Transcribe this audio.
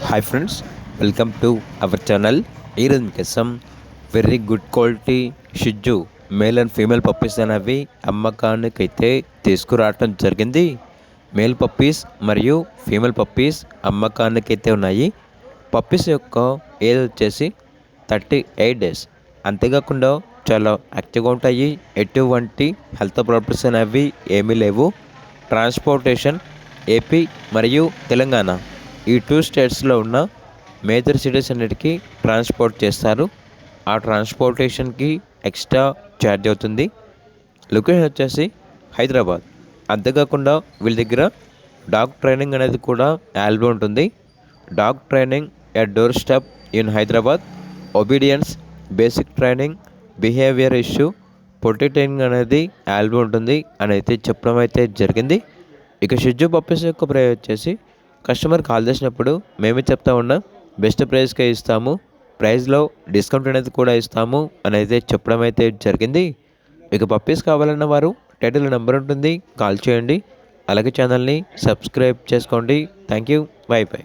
Hi friends, welcome to our channel. ఈరోజు మీకోసం very good quality షిజ్జు మేల్ అండ్ ఫీమేల్ పప్పీస్ అనేవి అమ్మకానికైతే తీసుకురావటం జరిగింది. మేల్ పప్పీస్ మరియు ఫీమేల్ పప్పీస్ అమ్మకానికైతే ఉన్నాయి. పప్పీస్ యొక్క ఏజ్ వచ్చేసి 38 డేస్. అంతేకాకుండా చాలా యాక్టివ్గా ఉంటాయి. ఎటువంటి హెల్త్ ప్రాబ్లమ్స్ అనేవి ఏమీ లేవు. ట్రాన్స్పోర్టేషన్ ఏపీ మరియు తెలంగాణ ఈ 2 స్టేట్స్లో ఉన్న మేజర్ సిటీస్ అన్నిటికీ ట్రాన్స్పోర్ట్ చేస్తారు. ఆ ట్రాన్స్పోర్టేషన్కి ఎక్స్ట్రా ఛార్జ్ అవుతుంది. లొకేషన్ వచ్చేసి హైదరాబాద్. అంతేకాకుండా వీళ్ళ దగ్గర డాగ్ ట్రైనింగ్ అనేది కూడా అవైలబుల్ ఉంటుంది. Dog training at door step in Hyderabad, obedience, basic training, behaviour issue, Potti training అనేది అవైలబుల్ ఉంటుంది అని అయితే చెప్పడం అయితే జరిగింది. ఇక షిజ్జు పప్పీస్ యొక్క ప్రైస్ వచ్చేసి కస్టమర్ కాల్ చేసినప్పుడు మేమే చెప్తా ఉన్నాం, బెస్ట్ ప్రైస్కే ఇస్తాము, ప్రైస్లో డిస్కౌంట్ అనేది కూడా ఇస్తాము అని అయితే చెప్పడం అయితే జరిగింది. మీకు పప్పీస్ కావాలన్న వారు టైటిల్ నెంబర్ ఉంటుంది, కాల్ చేయండి. అలాగే ఛానల్ని సబ్స్క్రైబ్ చేసుకోండి. Thank you. By by.